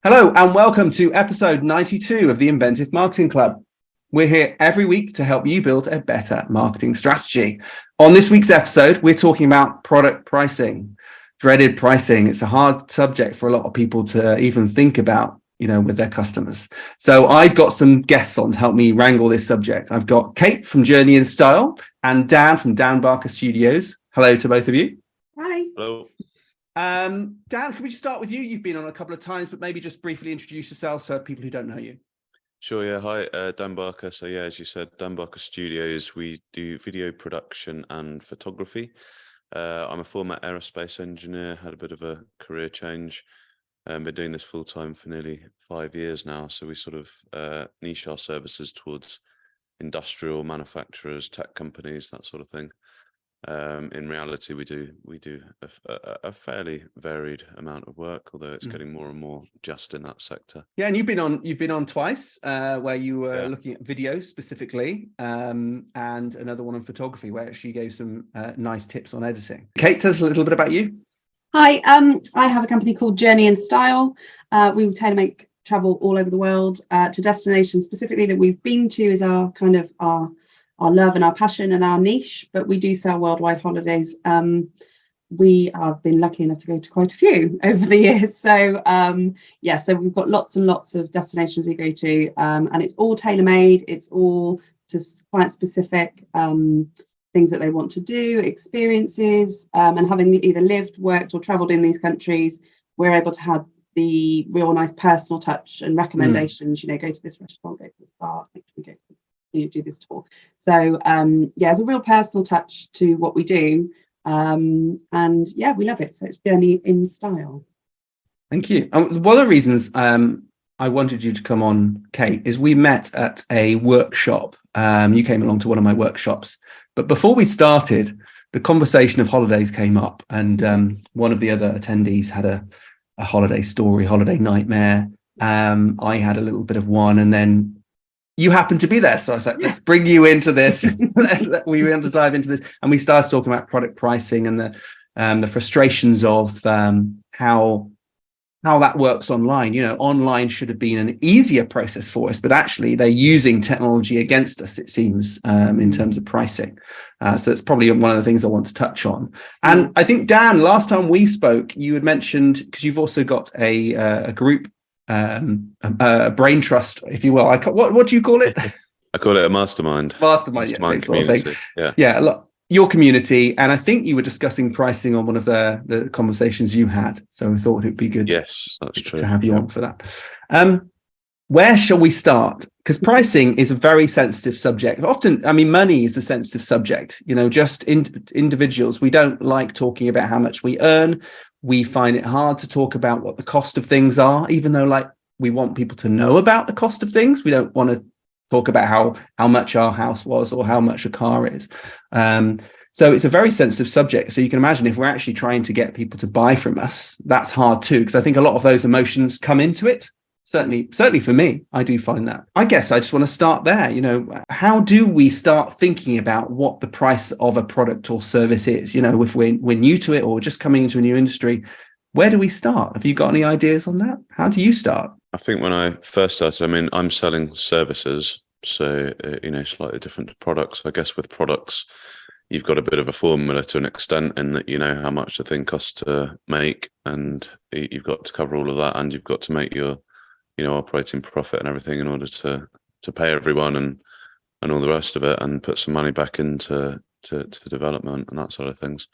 Hello and welcome to episode 92 of the Inventive Marketing Club. We're here every week to help you build a better marketing strategy. On this week's episode, we're talking about product pricing, dreaded pricing. It's a hard subject for a lot of people to even think about, with their customers. So I've got some guests on to help me wrangle this subject. I've got Kate from Journey in Style and Dan from Dan Barker Studios. Hello to both of you. Hi. Hello. Dan, can we just start with you? You've been on a couple of times, but maybe just briefly introduce yourself so people who don't know you. Sure, yeah. Hi, Dan Barker. So yeah, as you said, Dan Barker Studios, we do video production and photography. I'm a former aerospace engineer, had a bit of a career change, been doing this full time for nearly 5 years now. So we sort of niche our services towards industrial manufacturers, tech companies, that sort of thing. In reality, we do a fairly varied amount of work, although it's getting more and more just in that sector. Yeah, and you've been on twice, where you were looking at video specifically, and another one on photography, where she gave some nice tips on editing. Kate, tell us a little bit about you. Hi, I have a company called Journey in Style. We will tailor make travel all over the world to destinations specifically that we've been to is our love and our passion and our niche, but we do sell worldwide holidays. We have been lucky enough to go to quite a few over the years. So so we've got lots and lots of destinations we go to, and it's all tailor-made. It's all just client specific things that they want to do, experiences, and having either lived, worked or traveled in these countries, we're able to have the real nice personal touch and recommendations, go to this restaurant, go to this bar, make sure we go to this, do this tour. So there's a real personal touch to what we do, and we love it. So it's Journey in Style. Thank you. One of the reasons I wanted you to come on, Kate, is we met at a workshop. You came along to one of my workshops, but before we started, the conversation of holidays came up, and one of the other attendees had a holiday story, holiday nightmare. I had a little bit of one, and then you happened to be there, so I thought, let's bring you into this. We want to dive into this, and we started talking about product pricing and the frustrations of how that works online. Online should have been an easier process for us, but actually they're using technology against us, it seems, in terms of pricing. So that's probably one of the things I want to touch on. And I think, Dan, last time we spoke, you had mentioned, because you've also got a group, a brain trust, if you will. What do you call it? I call it a mastermind. Mastermind, yeah, same sort of thing. Yeah. Your community, and I think you were discussing pricing on one of the conversations you had. So I thought it would be good. Yes, that's true. To have you on for that. Where shall we start? Because pricing is a very sensitive subject. Often, money is a sensitive subject. Just individuals, we don't like talking about how much we earn. We find it hard to talk about what the cost of things are, even though we want people to know about the cost of things. We don't want to talk about how much our house was or how much a car is. So it's a very sensitive subject. So you can imagine if we're actually trying to get people to buy from us, that's hard too, because I think a lot of those emotions come into it. Certainly for me, I do find that. I guess I just want to start there. How do we start thinking about what the price of a product or service is? If we're new to it or just coming into a new industry, where do we start? Have you got any ideas on that? How do you start? I think when I first started, I'm selling services, so slightly different to products. I guess with products, you've got a bit of a formula to an extent, in that you know how much the thing costs to make, and you've got to cover all of that, and you've got to make your operating profit and everything in order to pay everyone and all the rest of it, and put some money back into development and that sort of things.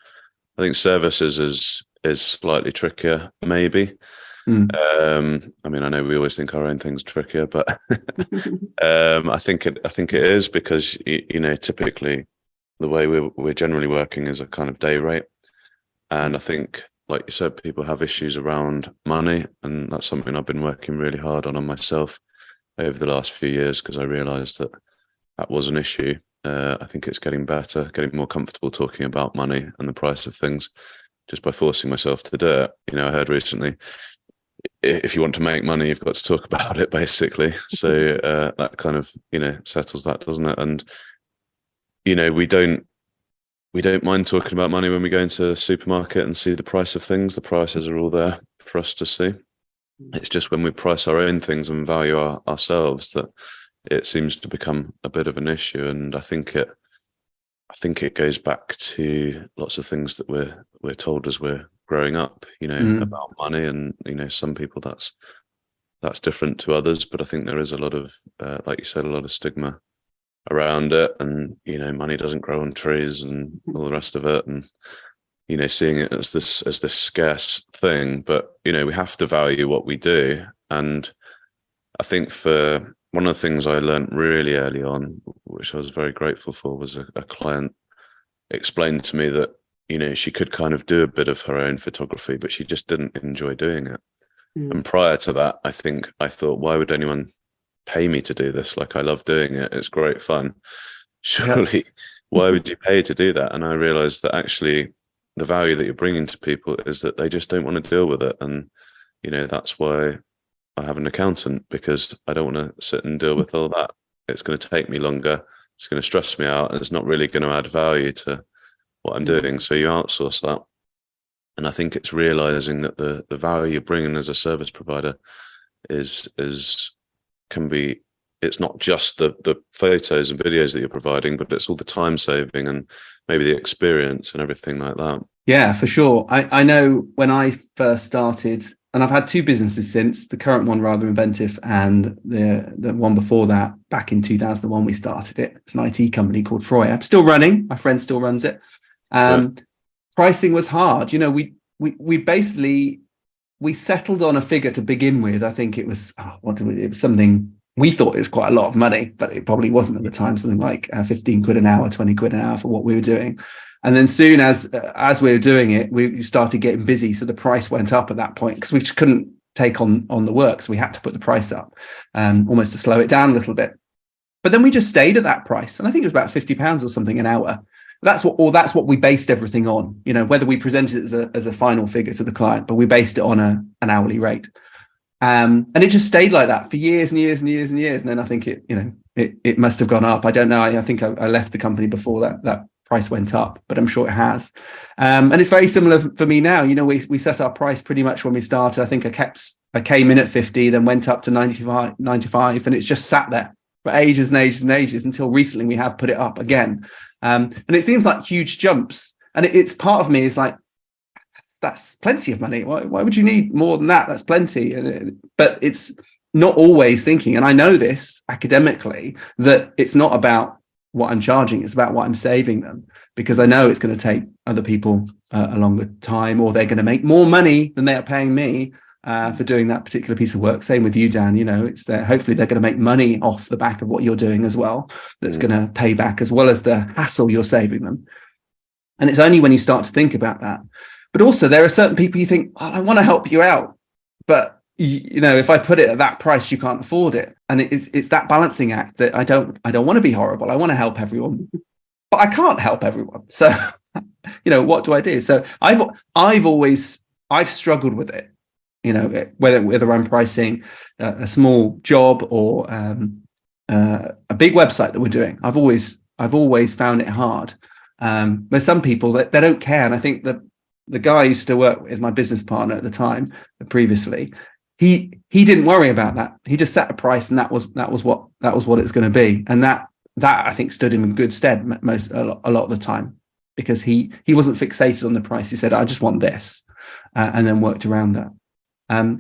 I think services is slightly trickier, maybe. I know we always think our own things trickier, but I think it is, because typically the way we're generally working is a kind of day rate, and I think, like you said, people have issues around money, and that's something I've been working really hard on myself over the last few years, because I realised that was an issue. I think it's getting better, getting more comfortable talking about money and the price of things, just by forcing myself to do it. I heard recently, if you want to make money, you've got to talk about it, basically. So that kind of settles that, doesn't it? And we don't mind talking about money when we go into the supermarket and see the price of things. The prices are all there for us to see. It's just when we price our own things and value ourselves that it seems to become a bit of an issue. And I think it goes back to lots of things that we're told as we're growing up, about money, and some people that's different to others. But I think there is a lot of, like you said, a lot of stigma around it, and money doesn't grow on trees and all the rest of it, and seeing it as this scarce thing. But we have to value what we do. And I think for one of the things I learned really early on, which I was very grateful for, was a client explained to me that she could kind of do a bit of her own photography, but she just didn't enjoy doing it. And prior to that, I thought, why would anyone pay me to do this? Like, I love doing it, it's great fun. Surely, why would you pay to do that? And I realized that actually the value that you're bringing to people is that they just don't want to deal with it. And that's why I have an accountant, because I don't want to sit and deal with all that. It's going to take me longer, it's going to stress me out, and it's not really going to add value to what I'm doing. So you outsource that. And I think it's realizing that the value you're bringing as a service provider can be, it's not just the photos and videos that you're providing, but it's all the time saving and maybe the experience and everything like that. Yeah, for sure. I know when I first started, and I've had two businesses since, the current one rather Inventive, and the one before that, back in 2001 we started it. It's an IT company called Freya. I'm still running, my friend still runs it. Pricing was hard. We basically settled on a figure to begin with. I think it was it was something we thought it was quite a lot of money, but it probably wasn't at the time. Something like 15 quid an hour, 20 quid an hour for what we were doing. And then soon as we were doing it, we started getting busy. So the price went up at that point because we just couldn't take on the work. So we had to put the price up, almost to slow it down a little bit. But then we just stayed at that price. And I think it was about £50 or something an hour. That's what we based everything on, whether we presented it as a final figure to the client, but we based it on an hourly rate. And it just stayed like that for years and years and years and years. And then I think it must have gone up. I don't know. I think I left the company before that price went up, but I'm sure it has. And it's very similar for me now. We set our price pretty much when we started. I think I came in at 50, then went up to 95, and it's just sat there for ages and ages and ages until recently we have put it up again. And it seems like huge jumps. And it's part of me is like, that's plenty of money. Why would you need more than that? That's plenty. But it's not always thinking, and I know this academically, that it's not about what I'm charging, it's about what I'm saving them, because I know it's going to take other people a longer time, or they're going to make more money than they are paying me for doing that particular piece of work. Same with you, Dan. It's hopefully they're going to make money off the back of what you're doing as well. That's going to pay back, as well as the hassle you're saving them. And it's only when you start to think about that. But also there are certain people you think, I want to help you out, but if I put it at that price, you can't afford it. And it's that balancing act that I don't want to be horrible. I want to help everyone, but I can't help everyone. So, what do I do? So I've struggled with it. Whether I'm pricing a small job or a big website that we're doing, I've always found it hard. There's some people that they don't care, and I think that the guy I used to work with, my business partner at the time, previously, he didn't worry about that. He just set a price, and that was what it's going to be, and that I think stood him in good stead a lot of the time, because he wasn't fixated on the price. He said, I just want this, and then worked around that.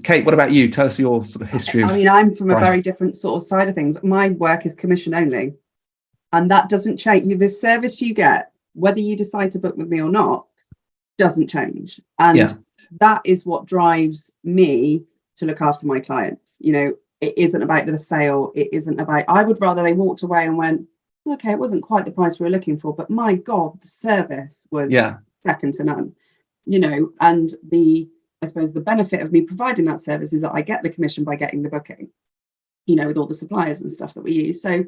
Kate, what about you? Tell us your sort of history of I'm from price. A very different sort of side of things. My work is commission only, and that doesn't change. The service you get, whether you decide to book with me or not, doesn't change. And that is what drives me to look after my clients. It isn't about the sale. It isn't about, I would rather they walked away and went, okay, it wasn't quite the price we were looking for, but my God, the service was second to none, and I suppose the benefit of me providing that service is that I get the commission by getting the booking, with all the suppliers and stuff that we use. So,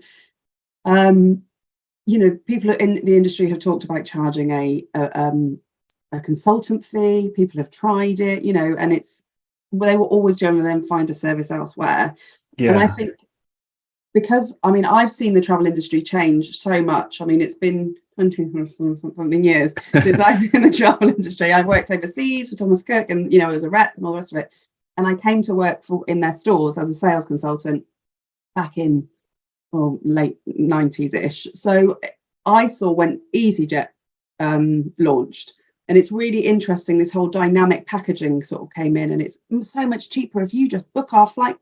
people in the industry have talked about charging a consultant fee. People have tried it, and they will always generally then find a service elsewhere. And I think because I've seen the travel industry change so much. It's been 20-something years since I've been in the travel industry. I've worked overseas for Thomas Cook, and I was a rep and all the rest of it. And I came to work in their stores as a sales consultant back in late 90s-ish. So I saw when EasyJet launched, and it's really interesting, this whole dynamic packaging sort of came in, and it's so much cheaper if you just book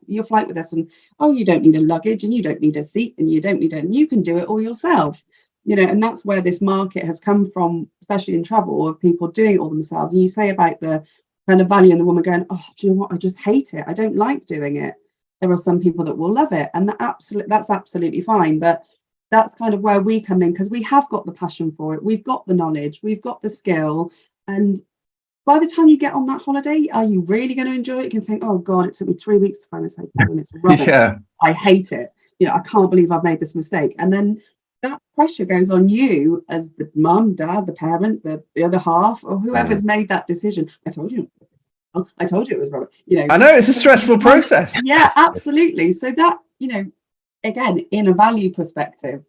your flight with us, and you don't need a luggage, and you don't need a seat, and you don't need and you can do it all yourself. And that's where this market has come from, especially in travel, of people doing it all themselves. And you say about the kind of value, and the woman going, do you know what, I just hate it, I don't like doing it. There are some people that will love it, and that's absolutely fine. But that's kind of where we come in, because we have got the passion for it, we've got the knowledge, we've got the skill, and by the time you get on that holiday, are you really going to enjoy it? You can think, oh God, it took me 3 weeks to find this hotel and it's rubbish. Yeah. I hate it. I can't believe I've made this mistake. And then that pressure goes on you as the mum, dad, the parent, the other half, or whoever's made that decision. I told you it was rubbish. I know, it's a stressful process. Yeah, absolutely. So that, again, in a value perspective,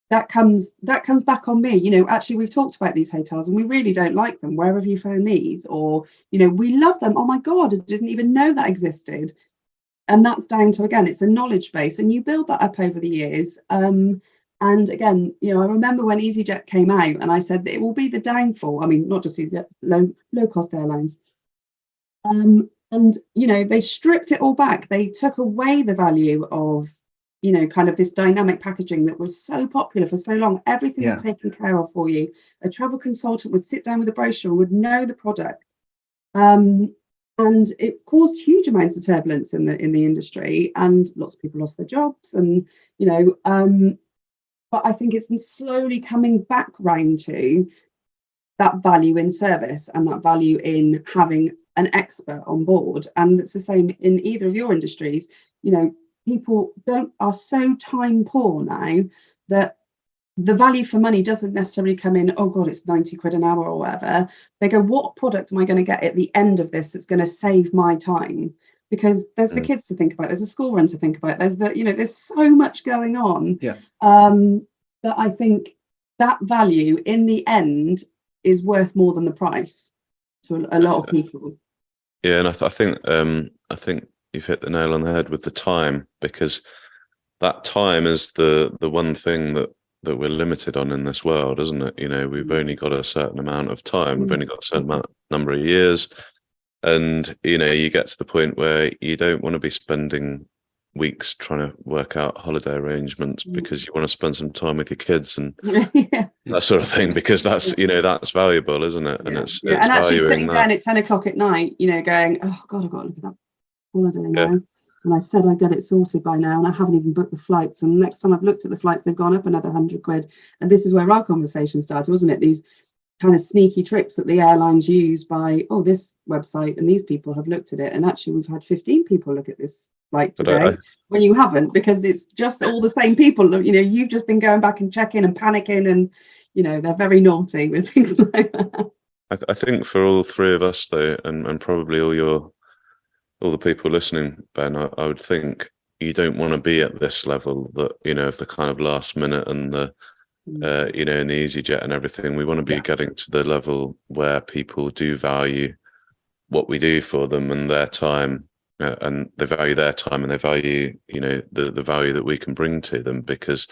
that comes back on me. Actually, we've talked about these hotels and we really don't like them. Where have you found these? Or, we love them. Oh my God, I didn't even know that existed. And that's down to, again, it's a knowledge base, and you build that up over the years. And again, I remember when EasyJet came out, and I said that it will be the downfall. I mean, not just EasyJet, low cost airlines. And they stripped it all back. They took away the value of kind of this dynamic packaging that was so popular for so long. Everything was taken care of for you. A travel consultant would sit down with a brochure and would know the product. And it caused huge amounts of turbulence in the industry, and lots of people lost their jobs. And but I think it's slowly coming back round to that value in service and that value in having an expert on board. And it's the same in either of your industries. People are so time poor now that the value for money doesn't necessarily come in, oh God, it's 90 quid an hour or whatever. They go, what product am I going to get at the end of this that's going to save my time? Because there's the kids to think about, there's a school run to think about, there's so much going on. That I think that value in the end is worth more than the price to a lot of people. Yeah, and I think you've hit the nail on the head with the time, because that time is the one thing that we're limited on in this world, isn't it? We've only got a certain amount of time, we've only got a certain number of years, and you get to the point where you don't want to be spending weeks trying to work out holiday arrangements because you want to spend some time with your kids and that sort of thing, because that's that's valuable, isn't it? And it's and actually sitting down at 10 o'clock at night, going, oh God, I've got to look at that holiday now. And I said I'd get it sorted by now, and I haven't even booked the flights. And the next time I've looked at the flights, they've gone up another 100 quid. And this is where our conversation started, wasn't it? These kind of sneaky tricks that the airlines use by, this website and these people have looked at it. And actually, we've had 15 people look at this flight today when you haven't, because it's just all the same people. You've just been going back and checking and panicking, and, they're very naughty with things like that. I think for all three of us, though, and probably all the people listening, Ben, I would think you don't want to be at this level that, of the kind of last minute and the, in the EasyJet and everything. We want to be getting to the level where people do value what we do for them and their time, and they value their time, and they value, the value that we can bring to them, because,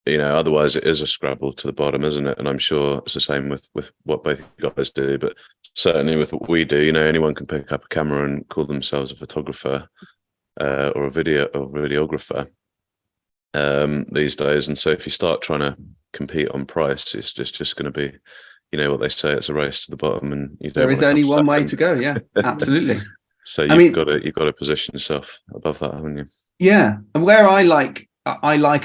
otherwise it is a scrabble to the bottom, isn't it? And I'm sure it's the same with what both you guys do, but certainly with what we do, anyone can pick up a camera and call themselves a photographer or a videographer these days. And so if you start trying to compete on price, it's just going to be, what they say, it's a race to the bottom, and there is only one way to go. Yeah, absolutely. So you've got to position yourself above that, haven't you? Yeah, and where I like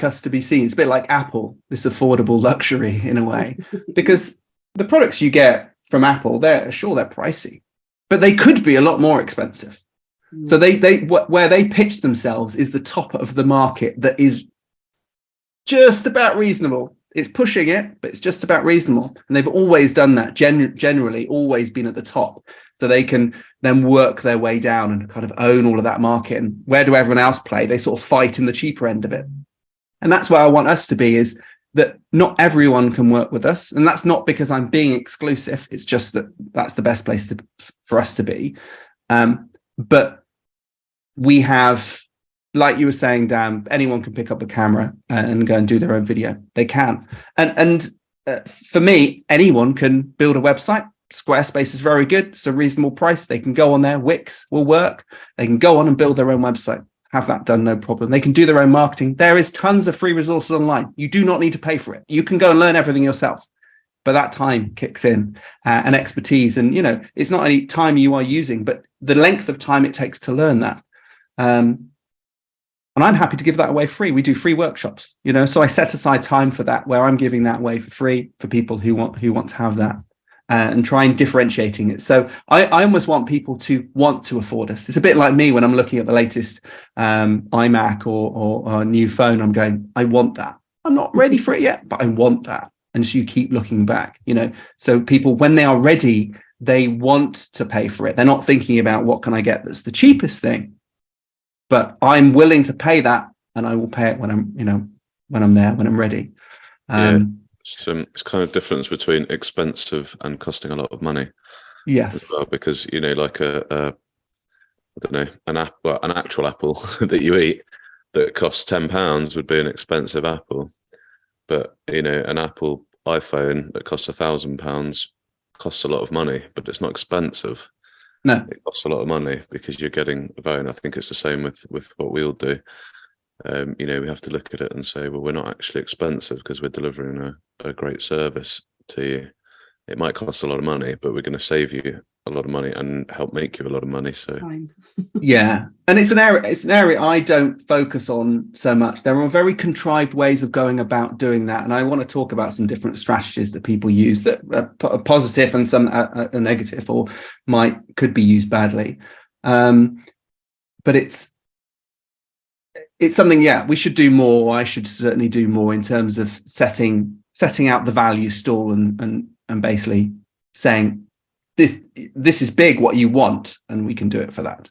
us to be seen, it's a bit like Apple, this affordable luxury in a way, because the products you get from Apple, they're pricey, but they could be a lot more expensive. So where they pitch themselves is the top of the market that is just about reasonable. It's pushing it, but it's just about reasonable. And they've always done that, generally always been at the top. So they can then work their way down and kind of own all of that market. And where do everyone else play? They sort of fight in the cheaper end of it. And that's where I want us to be, is that not everyone can work with us. And that's not because I'm being exclusive. It's just that that's the best place for us to be. But we have, like you were saying, Dan, anyone can pick up a camera and go and do their own video. They can. And for me, anyone can build a website. Squarespace is very good. It's a reasonable price. They can go on there. Wix will work. They can go on and build their own website. Have that done, no problem. They can do their own marketing. There is tons of free resources online. You do not need to pay for it. You can go and learn everything yourself. But that time kicks in and expertise. And, it's not any time you are using, but the length of time it takes to learn that. And I'm happy to give that away free. We do free workshops, so I set aside time for that, where I'm giving that away for free for people who want to have that, and try and differentiating it. So I almost want people to want to afford us. It's a bit like me when I'm looking at the latest iMac or a new phone. I'm going, I want that. I'm not ready for it yet, but I want that. And so you keep looking back, so people, when they are ready, they want to pay for it. They're not thinking about what can I get that's the cheapest thing, but I'm willing to pay that, and I will pay it when I'm there, when I'm ready. It's kind of difference between expensive and costing a lot of money. Yes. As well, because, like I don't know, an actual apple that you eat that costs £10 would be an expensive apple. But, an Apple iPhone that costs £1,000 costs a lot of money, but it's not expensive. No, it costs a lot of money because you're getting a phone. I think it's the same with what we'll do. We have to look at it and say, well, we're not actually expensive because we're delivering a great service to you. It might cost a lot of money, but we're going to save you a lot of money and help make you a lot of money. So yeah, and it's an area I don't focus on so much. There are very contrived ways of going about doing that, and I want to talk about some different strategies that people use that are positive and some are negative or could be used badly. But it's something, we should do more. I should certainly do more in terms of setting out the value stall and basically saying, this is big, what you want, and we can do it for that.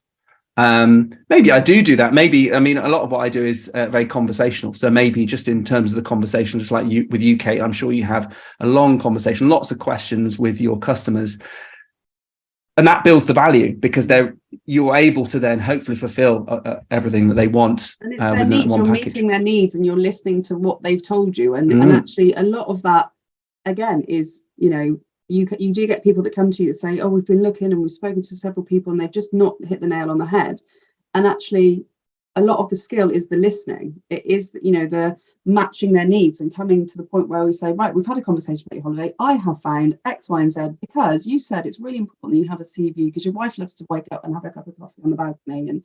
Maybe I do that. Maybe, a lot of what I do is very conversational. So maybe just in terms of the conversation, just like with you, Kate, I'm sure you have a long conversation, lots of questions with your customers. And that builds the value because you're able to then hopefully fulfill everything that they want. And it's their needs. You're meeting their needs, and you're listening to what they've told you. And actually, a lot of that, again, is you do get people that come to you that say, oh, we've been looking and we've spoken to several people and they've just not hit the nail on the head. And actually, a lot of the skill is the listening. It is, the matching their needs and coming to the point where we say, right, we've had a conversation about your holiday. I have found X, Y, and Z because you said it's really important that you have a sea view because your wife loves to wake up and have a cup of coffee on the balcony, and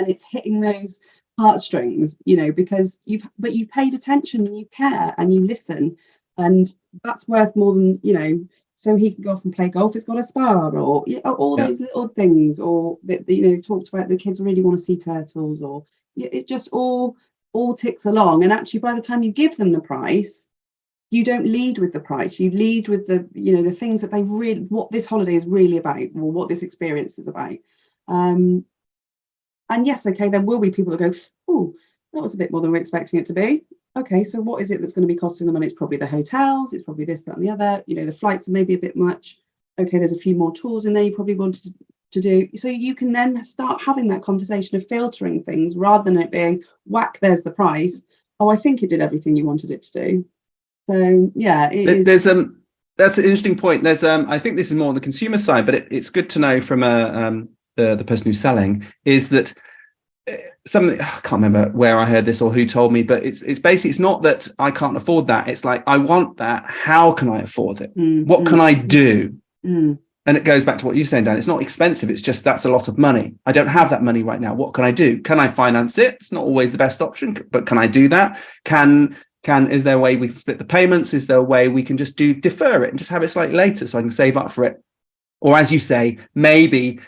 it's hitting those heartstrings, because you've paid attention and you care and you listen, and that's worth more than, so he can go off and play golf. It's got a spa, or all those little things, or that talked about the kids really want to see turtles, or it just all ticks along. And actually, by the time you give them the price, you don't lead with the price. You lead with the things that what this holiday is really about, or what this experience is about. And yes, okay, there will be people that go, oh, that was a bit more than we're expecting it to be. Okay, so what is it that's going to be costing the money? It's probably the hotels, it's probably this, that, and the other. The flights are maybe a bit much. Okay, there's a few more tours in there you probably wanted to do. So you can then start having that conversation of filtering things rather than it being, whack, there's the price. Oh, I think it did everything you wanted it to do. So yeah, that's an interesting point. There's I think this is more on the consumer side, but it's good to know from the person who's selling is that something, I can't remember where I heard this or who told me, but it's basically, it's not that I can't afford that. It's like, I want that. How can I afford it? What can I do? And it goes back to what you're saying, Dan. It's not expensive. It's just, that's a lot of money. I don't have that money right now. What can I do? Can I finance it? It's not always the best option, but can I do that? Is there a way we can split the payments? Is there a way we can just defer it and just have it slightly later so I can save up for it? Or as you say, maybe,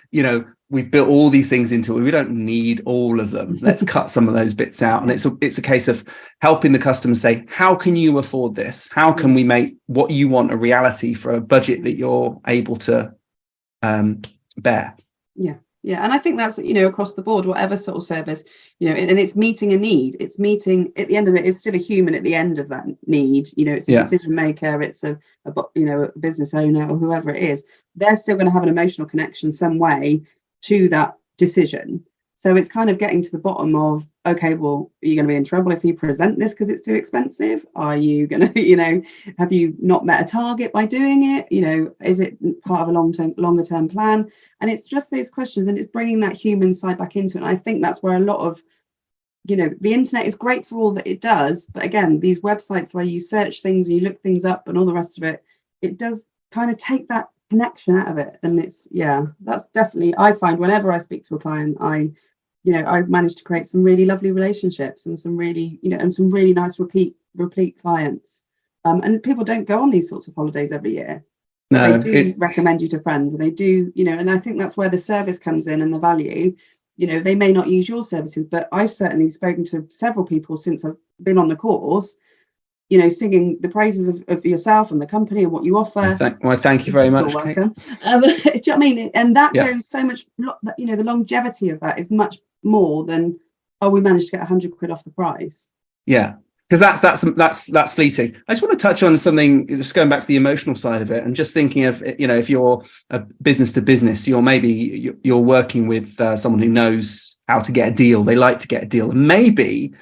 we've built all these things into it. We don't need all of them. Let's cut some of those bits out. And it's a case of helping the customer say, how can you afford this? How can we make what you want a reality for a budget that you're able to bear? Yeah. Yeah. And I think that's, across the board, whatever sort of service, and it's meeting a need. It's meeting at the end of it. It's still a human at the end of that need. It's a decision maker. It's a business owner or whoever it is. They're still going to have an emotional connection some way to that decision. So it's kind of getting to the bottom of, okay, well, are you going to be in trouble if you present this because it's too expensive? Are you going to, have you not met a target by doing it? Is it part of a longer term plan? And it's just those questions, and it's bringing that human side back into it. And I think that's where a lot of, the internet is great for all that it does. But again, these websites where you search things, you look things up and all the rest of it, it does kind of take that connection out of it. And that's definitely, I find whenever I speak to a client, I managed to create some really lovely relationships and some really, and some really nice repeat clients. And people don't go on these sorts of holidays every year. No, they do recommend you to friends, and they do, and I think that's where the service comes in and the value. They may not use your services, but I've certainly spoken to several people since I've been on the course, singing the praises of yourself and the company and what you offer. Thank you very much. You're welcome. Do you know what I mean? And that goes so much, the longevity of that is much more than, we managed to get 100 quid off the price. Yeah, because that's fleeting. I just want to touch on something, just going back to the emotional side of it, and just thinking of, if you're a business to business, you're working with someone who knows how to get a deal. They like to get a deal, and maybe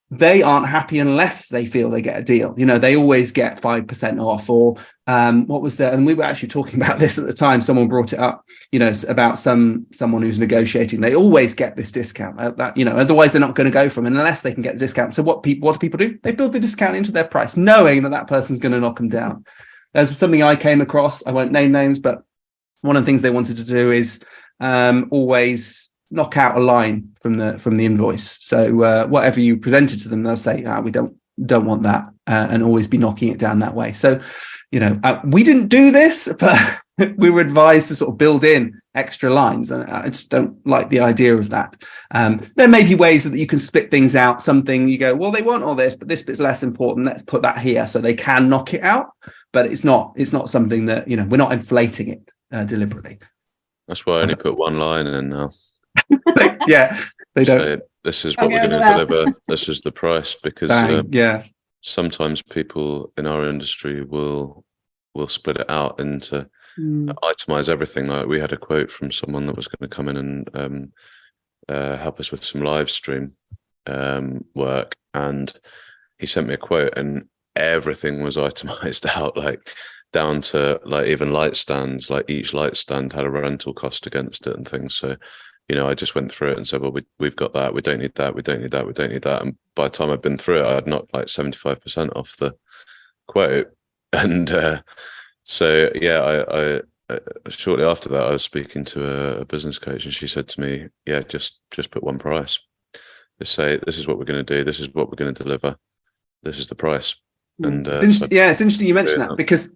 they aren't happy unless they feel they get a deal. They always get 5% off, or what was there? And we were actually talking about this at the time. Someone brought it up, about someone who's negotiating. They always get this discount. Otherwise they're not going to go from it unless they can get the discount. So what do people do? They build the discount into their price, knowing that person's going to knock them down. There's something I came across. I won't name names, but one of the things they wanted to do is always knock out a line from the invoice. So whatever you presented to them, they'll say, we don't want that, and always be knocking it down that way. So we didn't do this, but we were advised to sort of build in extra lines, and I just don't like the idea of that. There may be ways that you can split things out. Something you go, well, they want all this, but this bit's less important, let's put that here, so they can knock it out. But it's not something that, we're not inflating it deliberately. That's why I only put one line in now. Yeah, they don't. So this is what we're going to deliver. This is the price, because sometimes people in our industry will split it out into itemize everything. Like, we had a quote from someone that was going to come in and help us with some live stream work, and he sent me a quote, and everything was itemized out, like down to like even light stands. Like each light stand had a rental cost against it and things. So I just went through it and said, well, we've got that. We don't need that. We don't need that. We don't need that. And by the time I'd been through it, I had knocked like 75% off the quote. And I shortly after that, I was speaking to a business coach, and she said to me, yeah, just put one price. Just say, this is what we're going to do. This is what we're going to deliver. This is the price. And it's interesting you mentioned that, because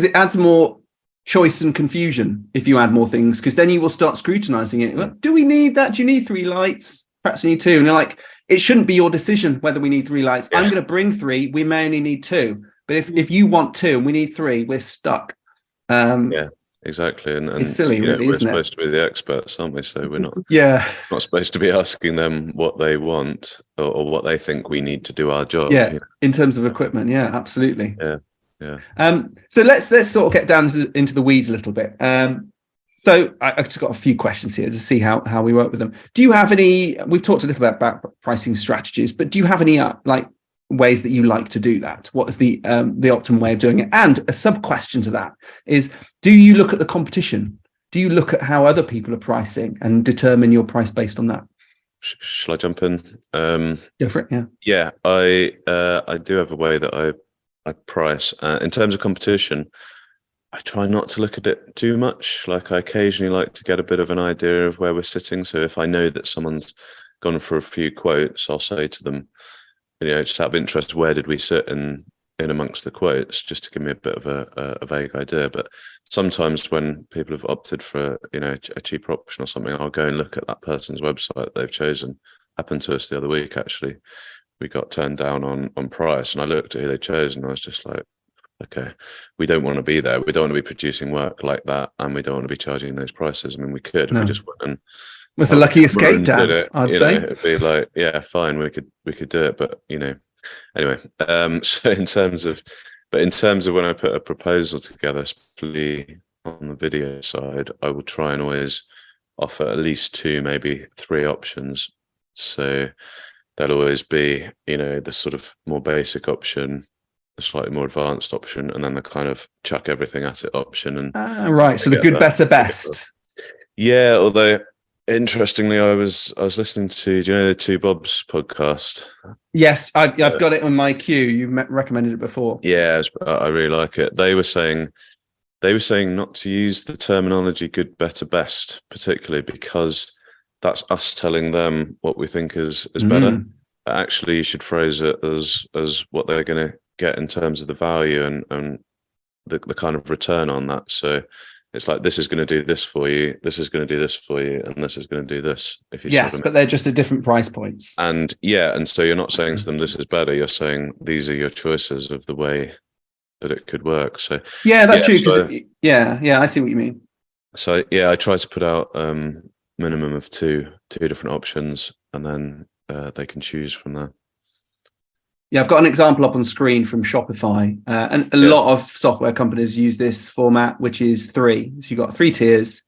it adds more choice and confusion if you add more things, because then you will start scrutinizing it. Well, do we need that? Do you need 3 lights? Perhaps you need 2. And you're like, it shouldn't be your decision whether we need 3 lights. I'm going to bring 3. We may only need 2. But if you want 2 and we need 3, we're stuck. Exactly. And it's silly, really, we're isn't it? supposed to be the experts, aren't we? So we're not not supposed to be asking them what they want or what they think we need to do our job. In terms of equipment. Absolutely. So let's sort of get down into the weeds a little bit. So I just got a few questions here to see how we work with them. Do you have any? We've talked a little bit about pricing strategies, but do you have any ways that you like to do that? What is the optimum way of doing it? And a sub question to that is, do you look at the competition? Do you look at how other people are pricing and determine your price based on that? Shall I jump in? Go for it. Yeah. I do have a way that I price. In terms of competition, I try not to look at it too much. Like, I occasionally like to get a bit of an idea of where we're sitting. So if I know that someone's gone for a few quotes, I'll say to them, just out of interest, where did we sit in amongst the quotes, just to give me a bit of a vague idea. But sometimes when people have opted for a cheaper option or something, I'll go and look at that person's website that they've chosen. Happened to us the other week, actually. We got turned down on price, and I looked at who they chose, and I was just like, okay, we don't want to be there. We don't want to be producing work like that, and we don't want to be charging those prices. I mean, we could if we just went and with a lucky escape, Dan, I'd say. It'd be like, yeah, fine, we could do it, but anyway. So in terms of when I put a proposal together, especially on the video side, I will try and always offer at least 2, maybe 3 options. So there'll always be, the sort of more basic option, the slightly more advanced option, and then the kind of chuck everything at it option. And right. So the good, better, best. Yeah. Although interestingly, I was listening to, do you know the Two Bobs podcast? Yes, I've got it on my queue. You recommended it before. Yeah, I really like it. They were saying not to use the terminology good, better, best, particularly because that's us telling them what we think is better. Actually, you should phrase it as what they're going to get in terms of the value and the kind of return on that. So it's like, this is going to do this for you, this is going to do this for you, and this is going to do this. If you yes, but they're just at different price points. And so you're not saying to them this is better. You're saying these are your choices of the way that it could work. So yeah, that's true. So, I see what you mean. So I try to put out minimum of two different options, and then they can choose from there. Yeah, I've got an example up on screen from Shopify, and a lot of software companies use this format, which is 3. So you've got 3 tiers: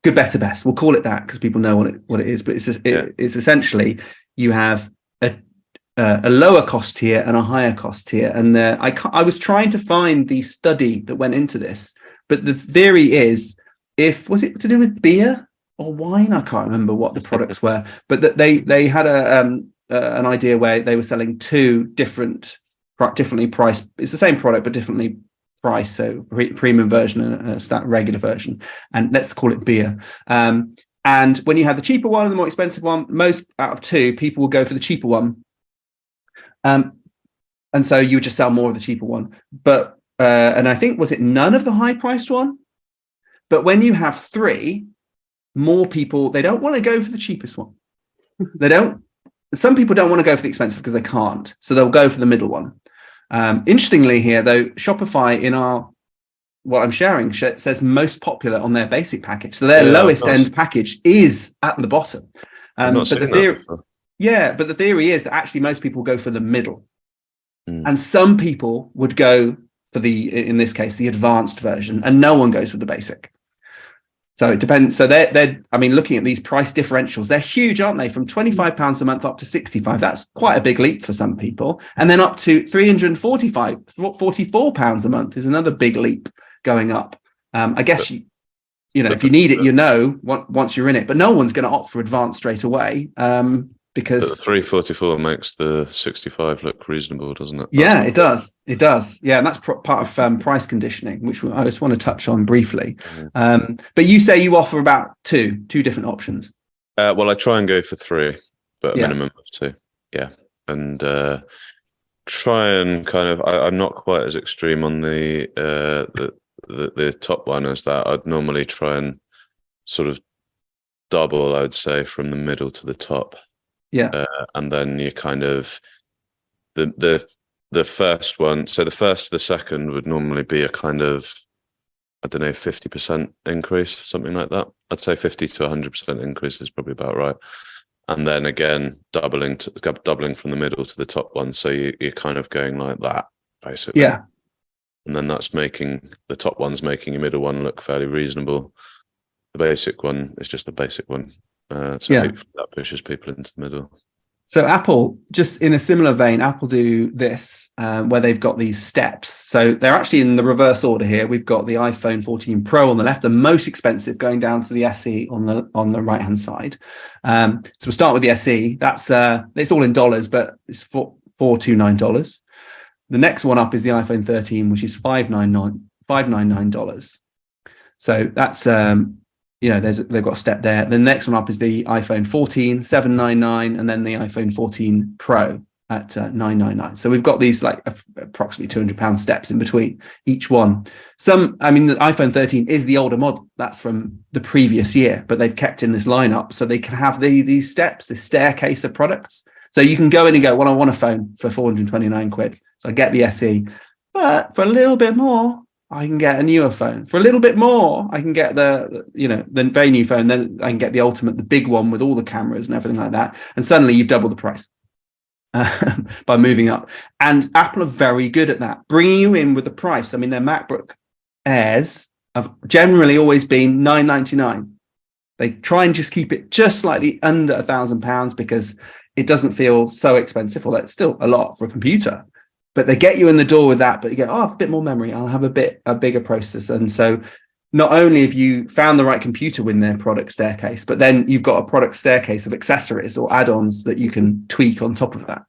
good, better, best. We'll call it that because people know what it is. But it's essentially you have a lower cost tier and a higher cost tier. And I was trying to find the study that went into this, but the theory is, was it to do with beer or wine? I can't remember what the products were, but that they had an idea where they were selling 2 differently priced. It's the same product but differently priced, so premium version and a regular version, and let's call it beer. And when you have the cheaper one and the more expensive one, most out of 2 people will go for the cheaper one, and so you would just sell more of the cheaper one. But and I think, was it none of the high priced one? But when you have 3, more people, they don't want to go for the cheapest one. Some people don't want to go for the expensive because they can't. So they'll go for the middle one. Interestingly here, though, Shopify what I'm sharing says most popular on their basic package. So their lowest end package is at the bottom. But the theory is that actually most people go for the middle. And some people would go for in this case, the advanced version, and no one goes for the basic. So it depends. So they're looking at these price differentials, they're huge, aren't they? From £25 a month up to £65. That's quite a big leap for some people. And then up to £44 a month is another big leap going up. I guess if you need it, once you're in it, but no one's going to opt for advanced straight away. Because the 344 makes the 65 look reasonable, doesn't it? It does. Yeah, and that's part of price conditioning, which I just want to touch on briefly. But you say you offer about two different options. Well, I try and go for 3, but a minimum of 2. Yeah, and try and kind of. I'm not quite as extreme on the top one as that. I'd normally try and sort of double, I would say, from the middle to the top. Yeah, and then you kind of the first one. So the first to the second would normally be a kind of, I don't know, 50% increase, something like that. I'd say 50 to 100% increase is probably about right. And then again, doubling from the middle to the top one. So you're kind of going like that, basically. Yeah. And then that's making the top one's making your middle one look fairly reasonable. The basic one is just the basic one. Hopefully that pushes people into the middle. So Apple, just in a similar vein, Apple do this where they've got these steps. So they're actually in the reverse order here. We've got the iPhone 14 Pro on the left, the most expensive, going down to the SE on the right hand side. So we'll start with the SE. That's it's all in dollars, but it's $429. The next one up is the iPhone 13, which is $599. So that's they've got a step there. The next one up is the iPhone 14, $799, and then the iPhone 14 Pro at $999. So we've got these like approximately £200 steps in between each one. The iPhone 13 is the older model. That's from the previous year, but they've kept in this lineup so they can have these steps, this staircase of products. So you can go in and go, well, I want a phone for 429 quid. So I get the SE, but for a little bit more, I can get a newer phone. For a little bit more, I can get the very new phone. Then I can get the ultimate, the big one with all the cameras and everything like that. And suddenly you've doubled the price by moving up. And Apple are very good at that, bringing you in with the price. I mean, their MacBook Airs have generally always been $999. They try and just keep it just slightly under £1,000 because it doesn't feel so expensive, although it's still a lot for a computer. But they get you in the door with that, but you go, oh, a bit more memory. I'll have a bigger processor. And so not only have you found the right computer within their product staircase, but then you've got a product staircase of accessories or add-ons that you can tweak on top of that.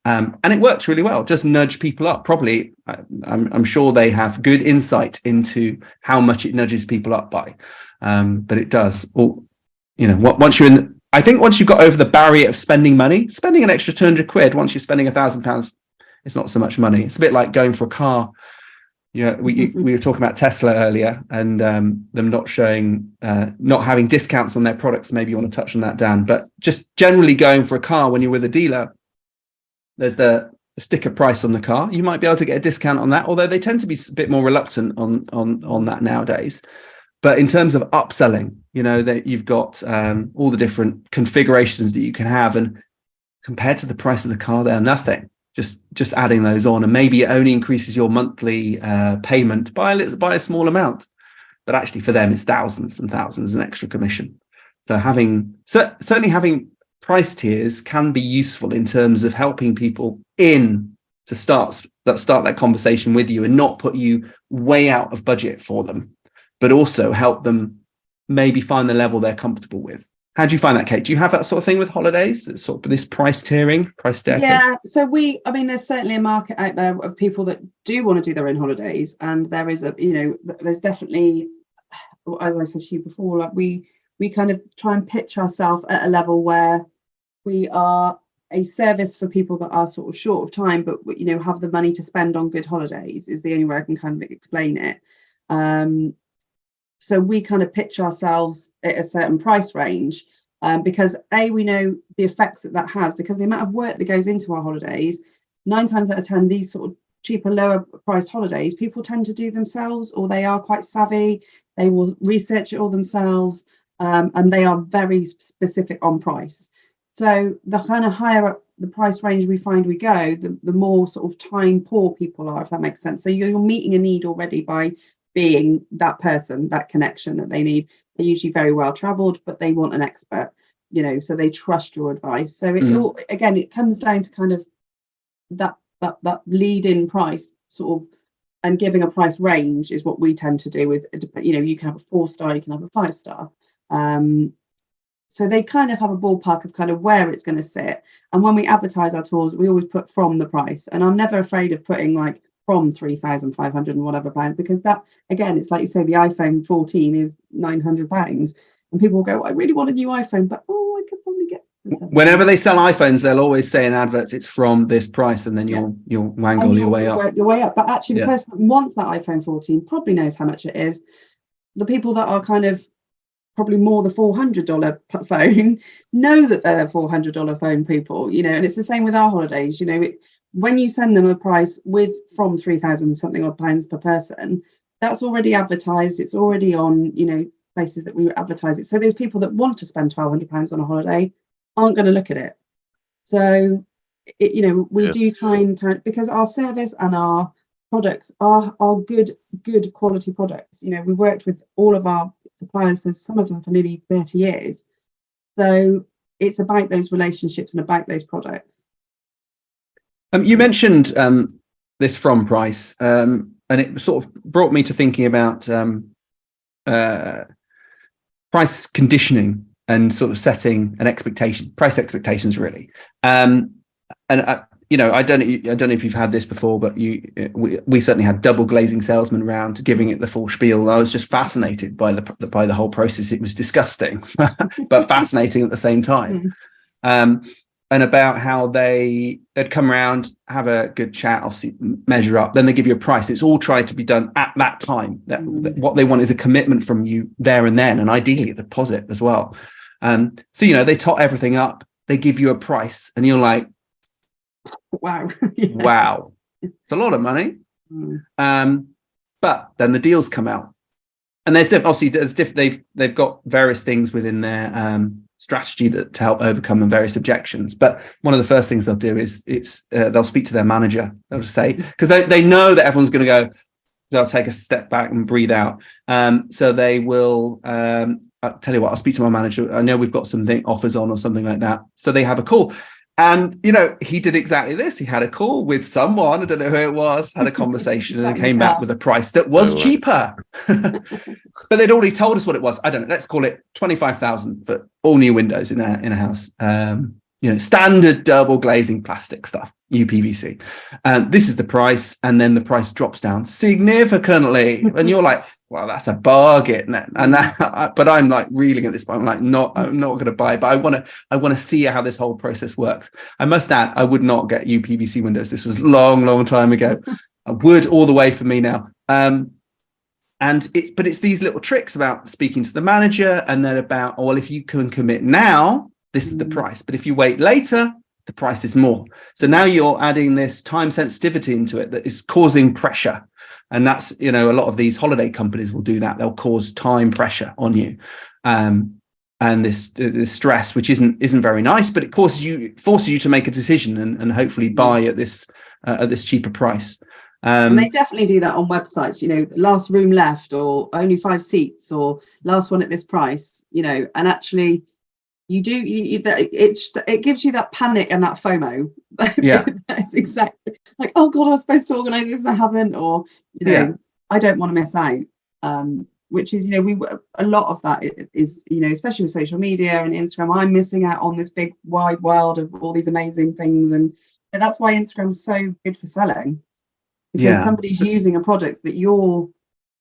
And it works really well. Just nudge people up. Probably, I'm sure they have good insight into how much it nudges people up by. But it does. Or, once you're in, I think once you've got over the barrier of spending money, spending an extra £200, once you're spending £1,000, it's not so much money. It's a bit like going for a car. We were talking about Tesla earlier, and them not having discounts on their products. Maybe you want to touch on that, Dan. But just generally going for a car when you're with a dealer, there's the sticker price on the car. You might be able to get a discount on that, although they tend to be a bit more reluctant on that nowadays. But in terms of upselling, that you've got all the different configurations that you can have, and compared to the price of the car, they're nothing. Just adding those on, and maybe it only increases your monthly payment by a small amount, but actually for them it's thousands and thousands in extra commission. So certainly having price tiers can be useful in terms of helping people to start that conversation with you and not put you way out of budget for them, but also help them maybe find the level they're comfortable with. How do you find that, Kate? Do you have that sort of thing with holidays? It's sort of this price tiering, price staircase? Yeah, so there's certainly a market out there of people that do want to do their own holidays, and there is there's definitely, as I said to you before, like we kind of try and pitch ourselves at a level where we are a service for people that are sort of short of time, but have the money to spend on good holidays is the only way I can kind of explain it. So we kind of pitch ourselves at a certain price range because we know the effects that has, because the amount of work that goes into our holidays, 9 times out of 10, these sort of cheaper, lower priced holidays, people tend to do themselves, or they are quite savvy. They will research it all themselves, and they are very specific on price. So the kind of higher up the price range we find we go, the more sort of time poor people are, if that makes sense. So you're meeting a need already by being that person, that connection that they need. They're usually very well traveled, but they want an expert, so they trust your advice. So it comes down to kind of that lead in price sort of, and giving a price range is what we tend to do with, you can have a 4-star, you can have a 5-star. So they kind of have a ballpark of kind of where it's going to sit. And when we advertise our tours, we always put from the price. And I'm never afraid of putting like from 3,500 and whatever pounds, because that, again, it's like you say, the iPhone 14 is £900, and people will go, I really want a new iPhone, but I could probably get. Whenever they sell iPhones, they'll always say in adverts it's from this price, and then you'll wangle your way up. Work your way up, but actually the person that wants that iPhone 14 probably knows how much it is. The people that are kind of probably more the $400 phone know that they're the $400 phone people, and it's the same with our holidays. When you send them a price from 3,000 something odd pounds per person, that's already advertised. It's already on, places that we advertise it. So there's people that want to spend £1,200 on a holiday aren't going to look at it. So, we do try and because our service and our products are good quality products. We worked with all of our suppliers, for some of them for nearly 30 years. So it's about those relationships and about those products. You mentioned this from price, and it sort of brought me to thinking about price conditioning and sort of setting an expectation, price expectations, really. I don't know if you've had this before, but we certainly had double glazing salesmen around giving it the full spiel. I was just fascinated by the whole process. It was disgusting, but fascinating at the same time. And about how they'd come around, have a good chat, obviously measure up, then they give you a price. It's all tried to be done at that time. That what they want is a commitment from you there and then, and ideally a deposit as well. So they tot everything up, they give you a price, and you're like, wow, wow, it's a lot of money. But then the deals come out, and they've got various things within their strategy to help overcome various objections. But one of the first things they'll do is they'll speak to their manager. They'll just say, because they know that everyone's going to go, they'll take a step back and breathe out. So they will I'll tell you what, I'll speak to my manager. I know we've got something offers on or something like that. So they have a call. And, he did exactly this. He had a call with someone, I don't know who it was, had a conversation and came back with a price that was cheaper. But they'd already told us what it was. I don't know, let's call it 25,000 for all new windows in a house. Standard double glazing plastic stuff, UPVC. This is the price. And then the price drops down significantly. And you're like, well, that's a bargain. But I'm like reeling at this point. I'm like, I'm not going to buy, but I want to see how this whole process works. I must add, I would not get UPVC windows. This was long time ago. I would all the way for me now. But it's these little tricks about speaking to the manager, and then about, well, if you can commit now, this is the price. But if you wait later, the price is more. So now you're adding this time sensitivity into it that is causing pressure. And that's, a lot of these holiday companies will do that. They'll cause time pressure on you. And this stress, which isn't very nice, but it forces you to make a decision and hopefully buy at this cheaper price. And they definitely do that on websites, last room left, or only 5 seats, or last one at this price, and actually it gives you that panic and that FOMO. Yeah. That's exactly like, oh God, I was supposed to organise this and I haven't, or, I don't want to miss out. Which is, a lot of that is, especially with social media and Instagram, I'm missing out on this big wide world of all these amazing things. And that's why Instagram's so good for selling. Because somebody's using a product that you're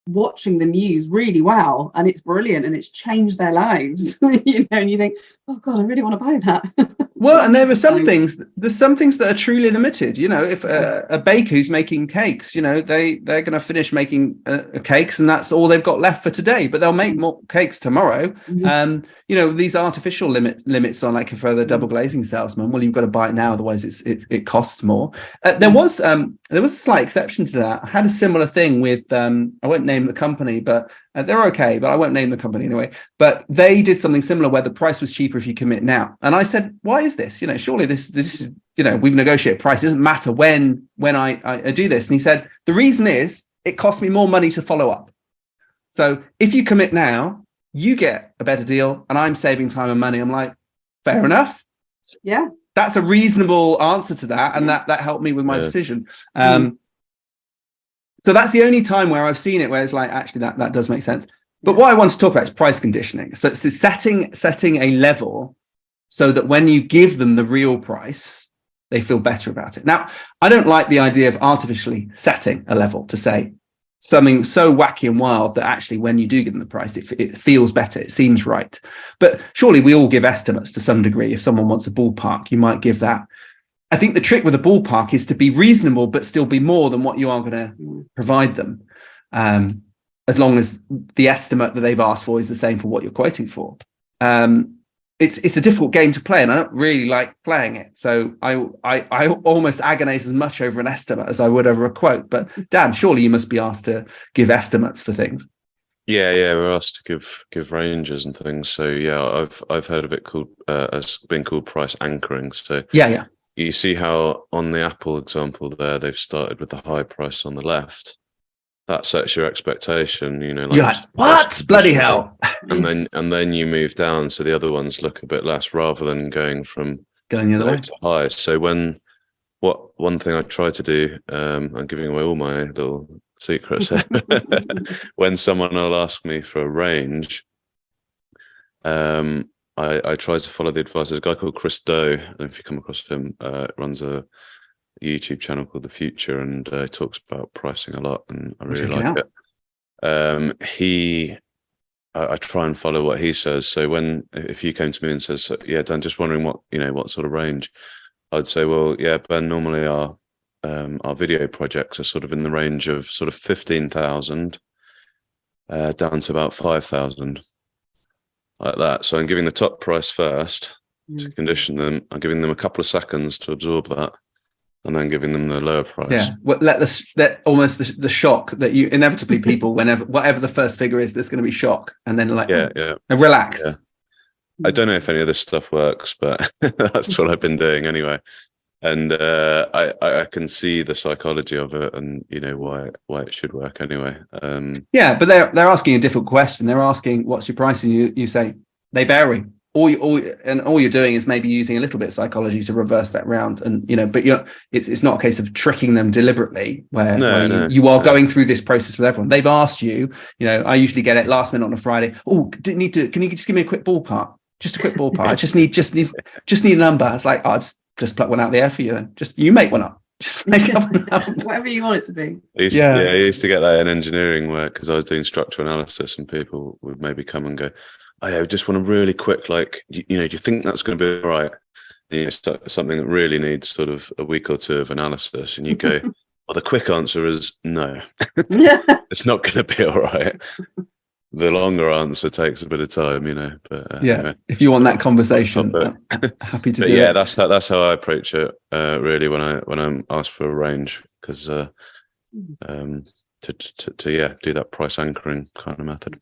watching them use really well, and it's brilliant, and it's changed their lives. And you think, oh God, I really want to buy that. Well, and there's some things that are truly limited. If a baker who's making cakes, they're going to finish making cakes, and that's all they've got left for today. But they'll make more cakes tomorrow. Mm-hmm. These artificial limits on, like, for the double glazing salesman. Well, you've got to buy it now, otherwise it costs more. There was a slight exception to that. I had a similar thing with I won't name the company, but they're okay. But I won't name the company anyway. But they did something similar where the price was cheaper if you commit now. And I said, why is this? Surely this is, we've negotiated price. It doesn't matter when I do this. And he said, the reason is it costs me more money to follow up. So if you commit now, you get a better deal and I'm saving time and money. I'm like, fair enough. Yeah. That's a reasonable answer to that. And that helped me with my decision. So that's the only time where I've seen it where it's like, actually, that does make sense. But what I want to talk about is price conditioning. So it's setting a level so that when you give them the real price, they feel better about it. Now, I don't like the idea of artificially setting a level to say something so wacky and wild that actually when you do give them the price, it feels better, it seems right. But surely we all give estimates to some degree. If someone wants a ballpark, you might give that. I think the trick with a ballpark is to be reasonable, but still be more than what you are going to provide them. As long as the estimate that they've asked for is the same for what you're quoting for. It's a difficult game to play, and I don't really like playing it. So I almost agonize as much over an estimate as I would over a quote. But Dan, surely you must be asked to give estimates for things. Yeah, we're asked to give ranges and things. So yeah, I've heard of it called as being called price anchoring. So yeah. You see how on the Apple example there, they've started with the high price on the left. That sets your expectation, like, you're like, what? Bloody hell. and then you move down, so the other ones look a bit less, rather than going the other way to high. So one thing I try to do, I'm giving away all my little secrets here. When someone will ask me for a range, I try to follow the advice. There's a guy called Chris Doe, and if you come across him, runs a YouTube channel called The Future, and talks about pricing a lot, and I really like it. I try and follow what he says. So if you came to me and says, yeah, Dan, just wondering what sort of range, I'd say, well, yeah, Ben, normally our video projects are sort of in the range of sort of 15,000 down to about 5,000. Like that. So I'm giving the top price first to condition them. I'm giving them a couple of seconds to absorb that, and then giving them the lower price. Yeah, let almost the shock that you inevitably people whatever the first figure is, there's going to be shock, and then relax. Yeah. I don't know if any of this stuff works, but that's what I've been doing anyway. And I can see the psychology of it, and why it should work anyway. Yeah, but they're asking a different question. They're asking, what's your pricing? You say they vary. All you're doing is maybe using a little bit of psychology to reverse that round, and but it's not a case of tricking them deliberately, where you are going through this process with everyone. They've asked you. I usually get it last minute on a Friday. Oh, can you just give me a quick ballpark? Just a quick ballpark. I just need a number. It's like, I'll just pluck one out of the air for you. Then you make one up. Just make up whatever you want it to be. I used to get that in engineering work, because I was doing structural analysis, and people would maybe come and go, "Oh yeah, I just want a really quick, do you think that's going to be all right?" Something that really needs sort of a week or two of analysis, and you go, "Well, the quick answer is no. It's not going to be all right." The longer answer takes a bit of time, But anyway, if you want that conversation, happy to do it. Yeah, that's how I approach it. Really, when I'm asked for a range, because to do that price anchoring kind of method.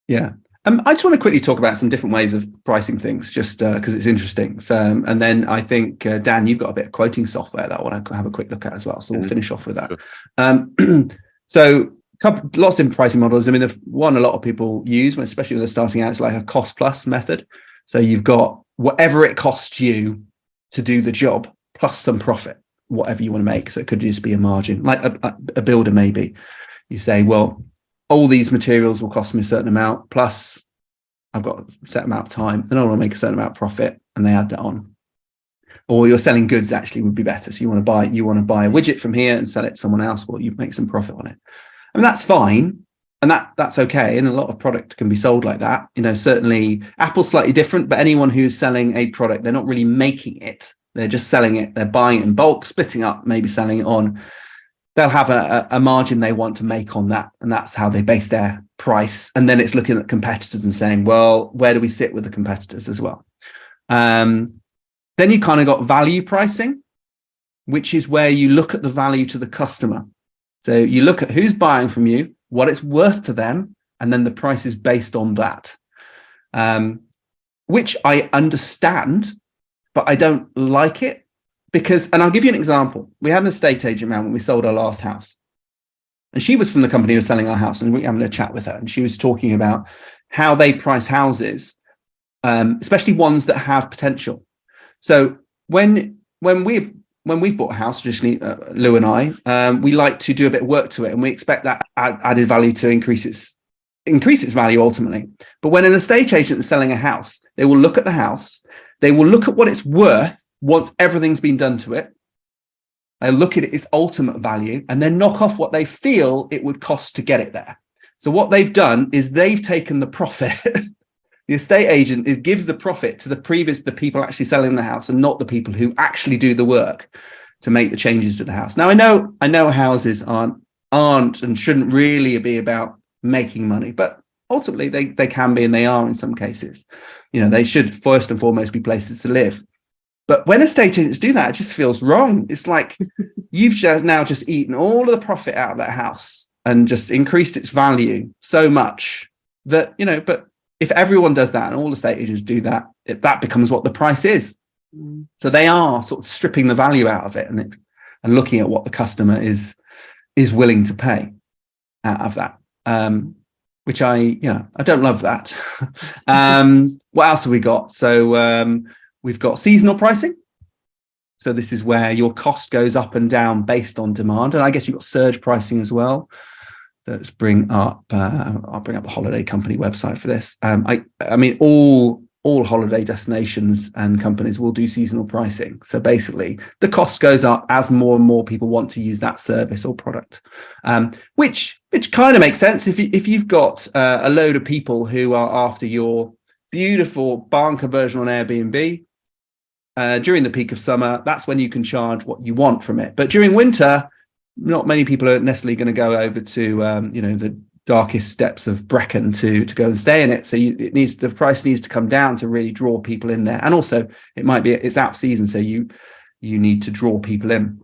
Yeah. I just want to quickly talk about some different ways of pricing things, just because it's interesting. So, and then I think Dan, you've got a bit of quoting software that I want to have a quick look at as well. So we'll finish off with that. Sure. So. Lots of different pricing models. I mean, the one a lot of people use, especially when they're starting out, it's like a cost plus method. So you've got whatever it costs you to do the job plus some profit, whatever you want to make. So it could just be a margin, like a builder maybe. You say, well, all these materials will cost me a certain amount, plus I've got a set amount of time, and I want to make a certain amount of profit, and they add that on. Or you're selling goods actually would be better. So you want to buy a widget from here and sell it to someone else, well, you make some profit on it. I mean, that's fine, and that's okay. And a lot of product can be sold like that. Certainly Apple's slightly different, but anyone who's selling a product, they're not really making it. They're just selling it. They're buying it in bulk, splitting up, maybe selling it on. They'll have a margin they want to make on that. And that's how they base their price. And then it's looking at competitors and saying, well, where do we sit with the competitors as well? Then you kind of got value pricing, which is where you look at the value to the customer. So you look at who's buying from you, what it's worth to them, and then the price is based on that, which I understand, but I don't like it and I'll give you an example. We had an estate agent man when we sold our last house, and she was from the company who was selling our house, and we were having a chat with her, and she was talking about how they price houses, especially ones that have potential. So when we've bought a house, traditionally, Lou and I, we like to do a bit of work to it, and we expect that added value to increase its value ultimately. But when an estate agent is selling a house, they will look at the house, they will look at what it's worth once everything's been done to it. They'll look at its ultimate value and then knock off what they feel it would cost to get it there. So what they've done is they've taken the profit. The estate agent gives the profit to the people actually selling the house, and not the people who actually do the work to make the changes to the house. Now, I know houses aren't and shouldn't really be about making money, but ultimately they can be, and they are in some cases. They should first and foremost be places to live. But when estate agents do that, it just feels wrong. It's like you've just eaten all of the profit out of that house and just increased its value so much that, but if everyone does that and all estate agents do that, that becomes what the price is. So they are sort of stripping the value out of it and looking at what the customer is willing to pay out of that, which I don't love that. What else have we got? So we've got seasonal pricing. So this is where your cost goes up and down based on demand. And I guess you've got surge pricing as well. So let's bring up, I'll bring up the holiday company website for this. I mean, all holiday destinations and companies will do seasonal pricing. So basically the cost goes up as more and more people want to use that service or product, which kind of makes sense. If you've got a load of people who are after your beautiful barn conversion on Airbnb, during the peak of summer, that's when you can charge what you want from it. But during winter, not many people are necessarily going to go over to the darkest depths of Brecon to go and stay in it. So the price needs to come down to really draw people in there. And also it's out of season, so you need to draw people in.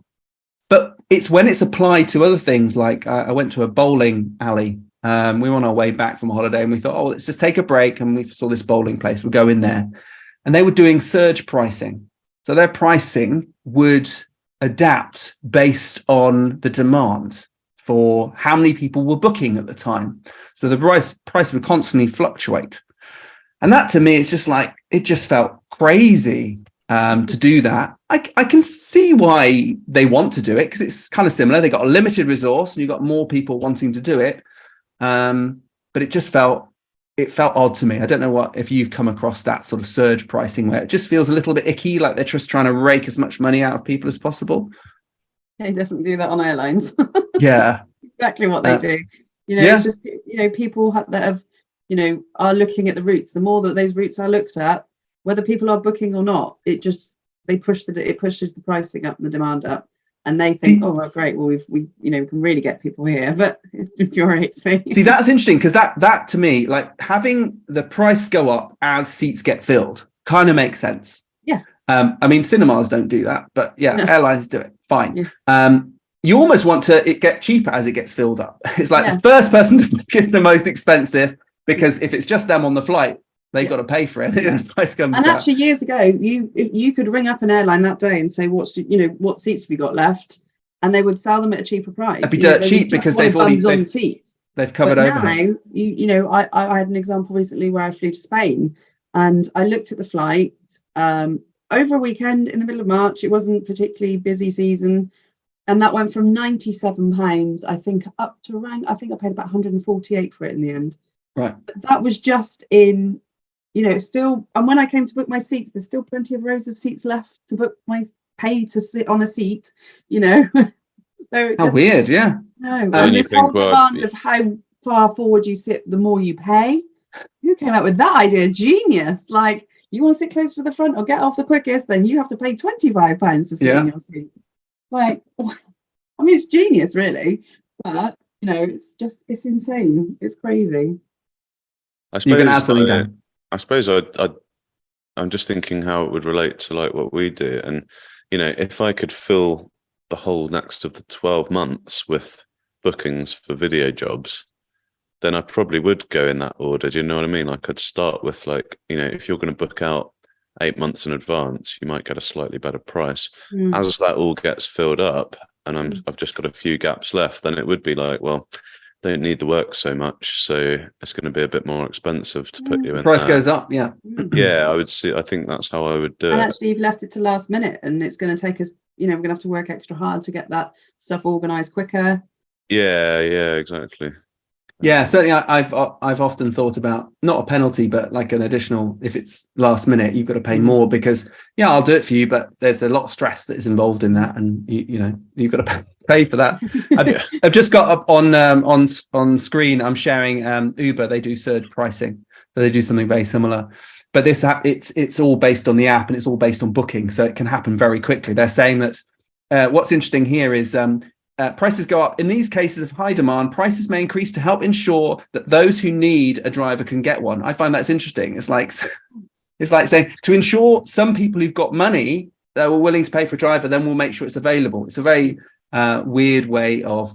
But it's when it's applied to other things, like I went to a bowling alley. We were on our way back from a holiday, and we thought, let's just take a break, and we saw this bowling place. We'll go in there, and they were doing surge pricing. So their pricing would adapt based on the demand for how many people were booking at the time. So the price would constantly fluctuate. And that to me, it's just like, it just felt crazy to do that. I can see why they want to do it, because it's kind of similar. They got a limited resource and you've got more people wanting to do it. But it just felt odd to me. I don't know if you've come across that sort of surge pricing where it just feels a little bit icky, like they're just trying to rake as much money out of people as possible. They definitely do that on airlines. Yeah. Exactly what they do. It's just, people that have, are looking at the routes. The more that those routes are looked at, whether people are booking or not, it pushes the pricing up and the demand up. And they think, oh, well, great. Well, we can really get people here, but it infuriates me. See, that's interesting, because that to me, like having the price go up as seats get filled, kind of makes sense. Yeah. I mean, cinemas don't do that, but no. Airlines do it. Fine. Yeah. You almost want it get cheaper as it gets filled up. It's like the first person to book is the most expensive, because if it's just them on the flight, they've got to pay for it. And the price comes down. Actually, years ago, if you could ring up an airline that day and say, what seats have you got left, and they would sell them at a cheaper price. It'd be dirt cheap because they've already covered over. Now, I had an example recently where I flew to Spain, and I looked at the flight over a weekend in the middle of March. It wasn't particularly busy season, and that went from £97, I think, up to around. I think I paid about 148 for it in the end. Right. But that was just in. Still, and when I came to book my seats, there's still plenty of rows of seats left to book pay to sit on a seat, So how weird, yeah. No, and this whole demand of how far forward you sit, the more you pay. Who came up with that idea? Genius! Like, you want to sit close to the front or get off the quickest, then you have to pay £25 to sit in your seat. Like, I mean, it's genius, really, but it's insane. It's crazy. I suppose you can add something down. I suppose I'm just thinking how it would relate to like what we do. And, if I could fill the whole next of the 12 months with bookings for video jobs, then I probably would go in that order. Do you know what I mean? Like I'd start with like, if you're going to book out 8 months in advance, you might get a slightly better price. As that all gets filled up and I've just got a few gaps left, then it would be like, well, don't need the work so much, so it's going to be a bit more expensive to put you in. Price goes up, yeah. Yeah, I think that's how I would do it. And actually, you've left it to last minute, and it's going to take us. We're going to have to work extra hard to get that stuff organised quicker. Yeah, exactly. Yeah, certainly. I've often thought about not a penalty, but like an additional. If it's last minute, you've got to pay more because I'll do it for you, but there's a lot of stress that is involved in that, and you've got to pay for that. I've just got up on screen. I'm sharing Uber. They do surge pricing, so they do something very similar. But this app, it's all based on the app, and it's all based on booking, so it can happen very quickly. They're saying that what's interesting here is. Prices go up. In these cases of high demand, prices may increase to help ensure that those who need a driver can get one. I find that's interesting. It's like saying to ensure some people who've got money that were willing to pay for a driver, then we'll make sure it's available. It's a very weird way of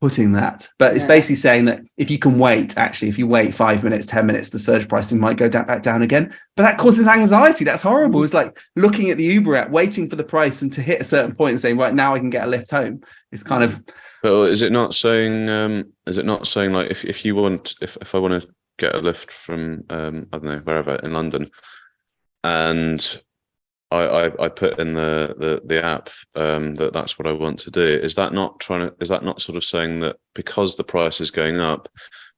putting that, but it's basically saying that if you can wait, actually, if you wait 5 minutes, 10 minutes, the surge pricing might go back down again. But that causes anxiety. That's horrible. It's like looking at the Uber app, waiting for the price and to hit a certain point and saying, right now I can get a lift home. It's kind of. Well, is it not saying like if I want to get a lift from I don't know, wherever in London, and I put in the app that's what I want to do. Is that not sort of saying that because the price is going up,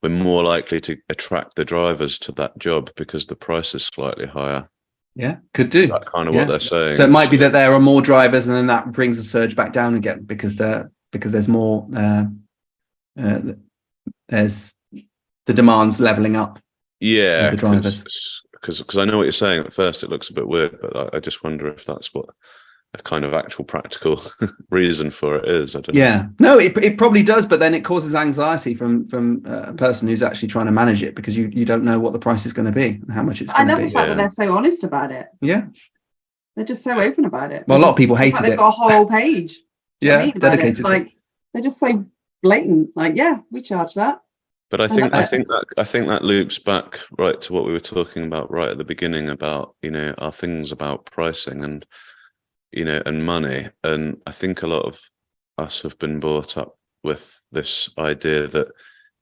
we're more likely to attract the drivers to that job because the price is slightly higher? Yeah, could do. Is that kind of what they're saying? So it might be that there are more drivers, and then that brings the surge back down again because there's more. There's the demand's leveling up. Yeah, the drivers. Because I know what you're saying. At first, it looks a bit weird, but I just wonder if that's what a kind of actual practical reason for it is. I don't know. Yeah, no, it probably does, but then it causes anxiety from a person who's actually trying to manage it because you don't know what the price is going to be and how much it's going to be. I love the fact that they're so honest about it. Yeah, they're just so open about it. Well, a lot of people hated it. They've got a whole page. Dedicated. Like they're just so blatant. Like, yeah, we charge that. But I think that loops back right to what we were talking about right at the beginning about our things about pricing, and and money. And I think a lot of us have been brought up with this idea that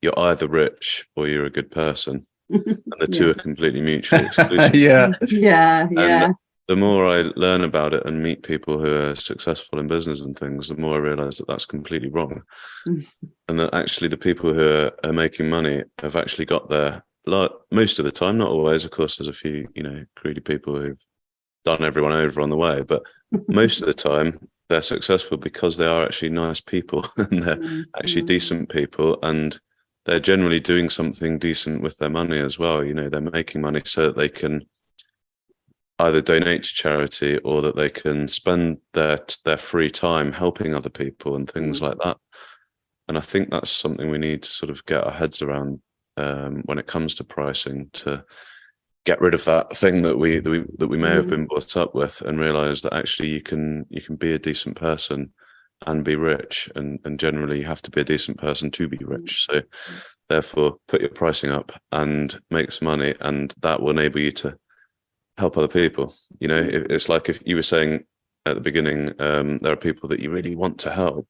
you're either rich or you're a good person, and the two are completely mutually exclusive. Yeah. And the more I learn about it and meet people who are successful in business and things, the more I realize that that's completely wrong. And that actually the people who are making money have actually got there, most of the time, not always. Of course, there's a few, greedy people who've done everyone over on the way, but most of the time they're successful because they are actually nice people and they're actually decent people, and they're generally doing something decent with their money as well. They're making money so that they can either donate to charity or that they can spend their free time helping other people and things like that. And I think that's something we need to sort of get our heads around when it comes to pricing, to get rid of that thing that we may have been brought up with, and realize that actually you can be a decent person and be rich, and generally you have to be a decent person to be rich. So therefore put your pricing up and make some money, and that will enable you to help other people. It's like if you were saying at the beginning, there are people that you really want to help.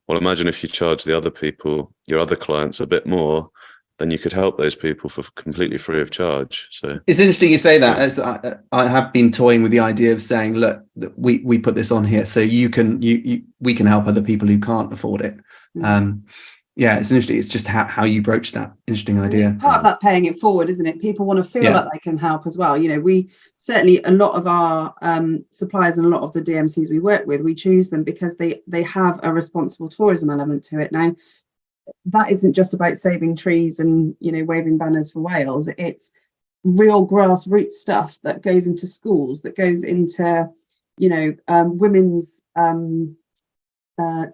Well, imagine if you charge the other people, your other clients, a bit more, then you could help those people for completely free of charge. So it's interesting you say that, as I have been toying with the idea of saying, look, we put this on here so we can help other people who can't afford it. It's interesting. It's just how you broach that. Interesting idea. It's part of that paying it forward, isn't it? People want to feel like they can help as well. We certainly, a lot of our suppliers and a lot of the DMCs we work with, we choose them because they have a responsible tourism element to it. Now, that isn't just about saving trees and waving banners for whales. It's real grassroots stuff that goes into schools, that goes into women's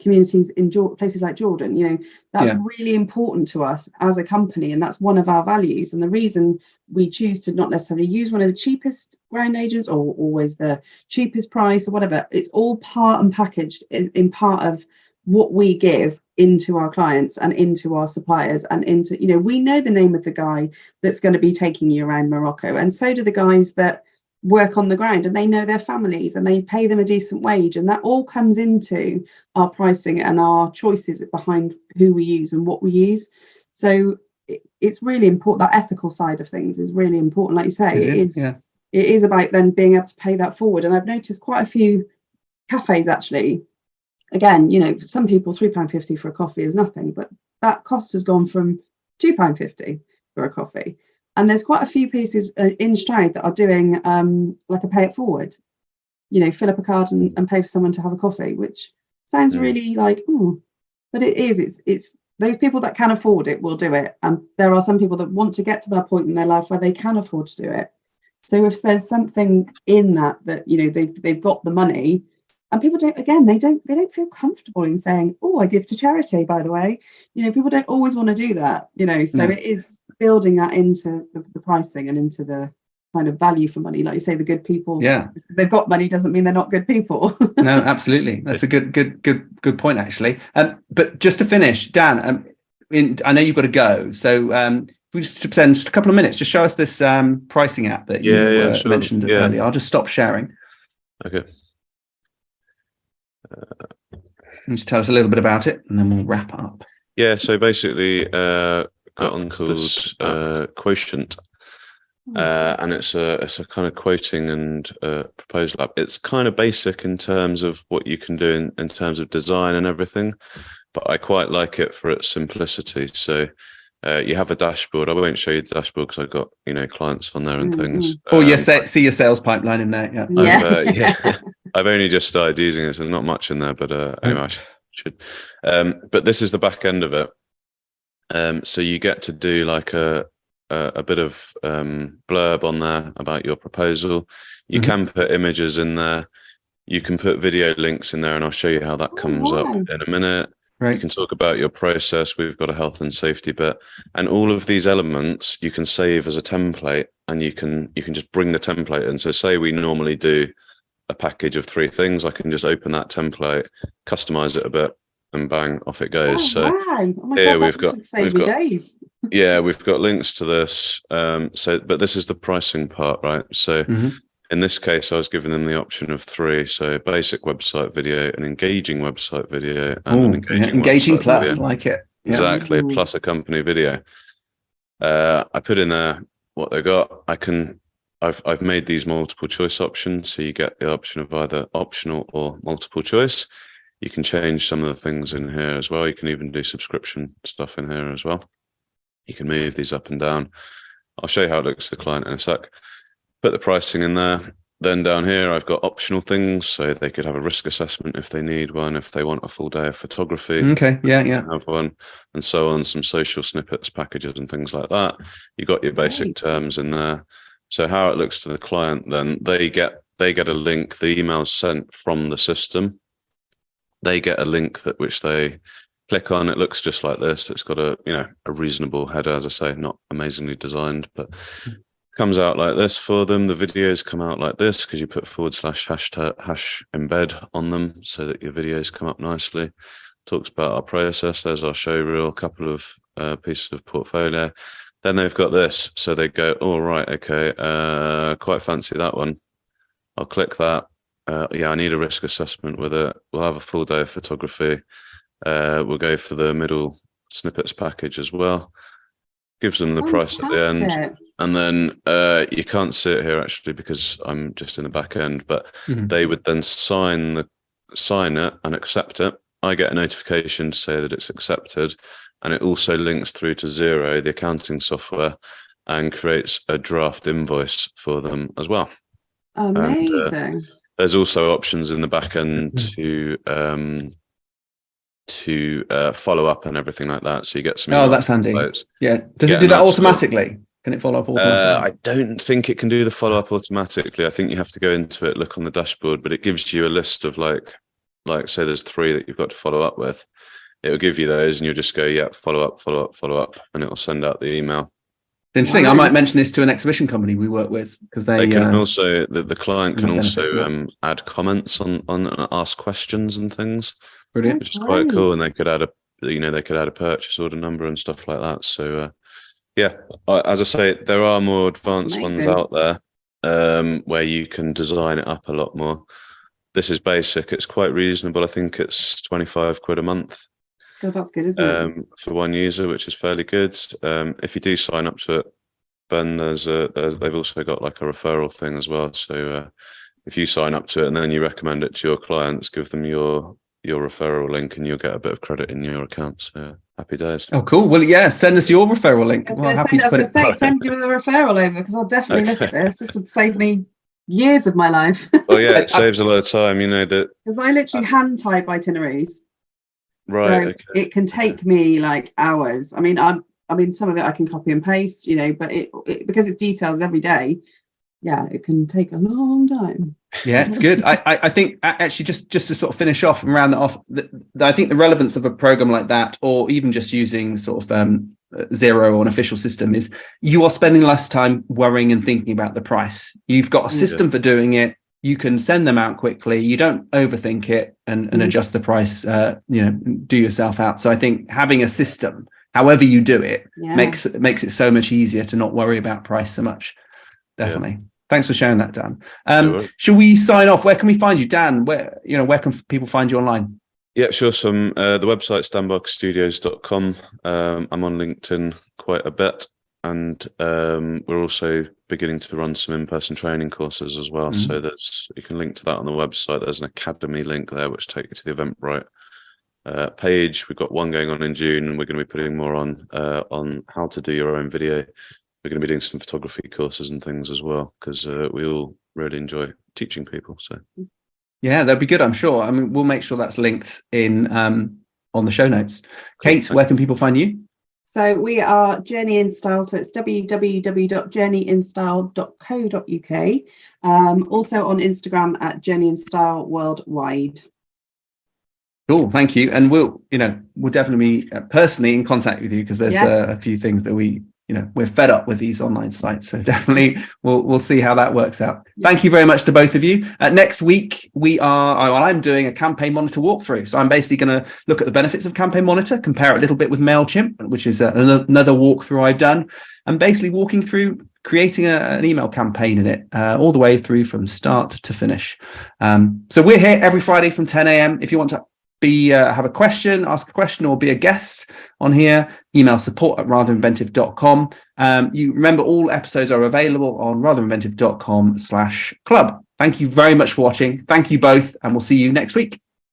communities in places like Jordan. That's really important to us as a company, and that's one of our values. And the reason we choose to not necessarily use one of the cheapest ground agents or always the cheapest price or whatever, it's all part and packaged in part of what we give into our clients and into our suppliers, and into we know the name of the guy that's going to be taking you around Morocco, and so do the guys that work on the ground, and they know their families and they pay them a decent wage, and that all comes into our pricing and our choices behind who we use and what we use. So it's really important. That ethical side of things is really important. Like you say, it is about then being able to pay that forward. And I've noticed quite a few cafes actually, again, for some people £3.50 for a coffee is nothing, but that cost has gone from £2.50 for a coffee. And there's quite a few pieces in Stroud that are doing like a pay it forward, fill up a card and pay for someone to have a coffee, which sounds really like, but it's those people that can afford it will do it. And there are some people that want to get to that point in their life where they can afford to do it. So if there's something in that they've got the money, and people don't feel comfortable in saying, I give to charity, by the way. People don't always want to do that, so it is building that into the pricing and into the kind of value for money. Like you say, the good people, they've got money doesn't mean they're not good people. No, absolutely. That's a good point, actually. But just to finish, Dan, I know you've got to go. So if we just spend just a couple of minutes, just show us this pricing app that you mentioned earlier. I'll just stop sharing. Okay. Just tell us a little bit about it, and then we'll wrap up. Yeah, so basically, got on called Quotient, and it's a kind of quoting and proposal app. It's kind of basic in terms of what you can do in terms of design and everything, but I quite like it for its simplicity. So you have a dashboard. I won't show you the dashboard because I've got clients on there and things. See your sales pipeline in there. I've only just started using it, so there's not much in there, but anyway, I should. But this is the back end of it. So you get to do like a bit of blurb on there about your proposal. You can put images in there. You can put video links in there, and I'll show you how that comes up in a minute. Right. You can talk about your process. We've got a health and safety bit, and all of these elements you can save as a template, and you can just bring the template in. So say we normally do a package of 3 things, I can just open that template, customize it a bit, and bang, off it goes. We've got links to this. But this is the pricing part, right? So In this case, I was giving them the option of 3. So basic website video, an engaging website video, and an engaging website plus, video. like it. Exactly, plus a company video. I put in there what they got. I've made these multiple choice options, so you get the option of either optional or multiple choice. You can change some of the things in here as well. You can even do subscription stuff in here as well. You can move these up and down. I'll show you how it looks to the client in a sec. Put the pricing in there. Then down here, I've got optional things. So they could have a risk assessment if they need one, if they want a full day of photography. Okay, yeah. Have one, and so on, some social snippets, packages, and things like that. You got your basic terms in there. So how it looks to the client, then they get a link. The email's sent from the system. They get a link which they click on. It looks just like this. It's got a reasonable header, as I say, not amazingly designed, but comes out like this for them. The videos come out like this because you put / hash embed on them so that your videos come up nicely. Talks about our process. There's our show reel, a couple of pieces of portfolio. Then they've got this. So they go, oh, right, okay, quite fancy that one. I'll click that. I need a risk assessment with it. We'll have a full day of photography. We'll go for the middle snippets package as well. Gives them the price at the end. And then you can't see it here actually because I'm just in the back end, but they would then sign it and accept it. I get a notification to say that it's accepted, and it also links through to Xero, the accounting software, and creates a draft invoice for them as well. Amazing. And, there's also options in the back end to follow up and everything like that. So you get some. Oh, that's handy. Yeah. Does it do that automatically? Can it follow up automatically? I don't think it can do the follow up automatically. I think you have to go into it, look on the dashboard, but it gives you a list of like say there's 3 that you've got to follow up with. It'll give you those, and you'll just go, yeah, follow up, and it'll send out the email. Interesting. I might mention this to an exhibition company we work with because they can also the client can also add comments on and ask questions and things. Brilliant, which is quite cool. And they could add a purchase order number and stuff like that. So as I say, there are more advanced ones out there where you can design it up a lot more. This is basic. It's quite reasonable. I think it's 25 quid a month. God, that's good, isn't it? For one user, which is fairly good. If you do sign up to it, then they've also got like a referral thing as well. So if you sign up to it and then you recommend it to your clients, give them your referral link, and you'll get a bit of credit in your account. So happy days. Oh, cool. Well, yeah, send us your referral link. Send you the referral over because I'll definitely look at this. This would save me years of my life. Well, yeah, it saves a lot of time. That because I literally hand type itineraries. Right. So it can take me like hours. I mean, some of it I can copy and paste, but it because it's details every day. Yeah, it can take a long time. Yeah, it's good. I think actually just to sort of finish off and round that off, I think the relevance of a program like that, or even just using sort of Xero or an official system, is you are spending less time worrying and thinking about the price. You've got a system for doing it. You can send them out quickly. You don't overthink it and adjust the price, do yourself out. So I think having a system, however you do it, makes it so much easier to not worry about price so much. Definitely. Yeah. Thanks for sharing that, Dan. Should we sign off? Where can we find you, Dan? Where can people find you online? Yeah, sure. The website's danbarkerstudios.com. I'm on LinkedIn quite a bit. And we're also beginning to run some in-person training courses as well. So you can link to that on the website. There's an academy link there which takes you to the Eventbrite page. We've got one going on in June, and we're going to be putting more on how to do your own video. We're going to be doing some photography courses and things as well because we all really enjoy teaching people. So yeah, that'd be good, I'm sure. I mean, we'll make sure that's linked in on the show notes. Kate, where can people find you? So we are Journey in Style. So it's www.journeyinstyle.co.uk. Also on Instagram at Journey in Style Worldwide. Cool, thank you. And we'll definitely be personally in contact with you because there's a few things that we're fed up with these online sites. So definitely we'll see how that works out. Yeah. Thank you very much to both of you. Next week, I'm doing a Campaign Monitor walkthrough. So I'm basically going to look at the benefits of Campaign Monitor, compare it a little bit with MailChimp, which is another walkthrough I've done, and basically walking through creating an email campaign in it all the way through from start to finish. So we're here every Friday from 10 a.m. If you want to have a question, ask a question, or be a guest on here, email support@ratherinventive.com. You remember all episodes are available on ratherinventive.com/club. Thank you very much for watching. Thank you both, and we'll see you next week.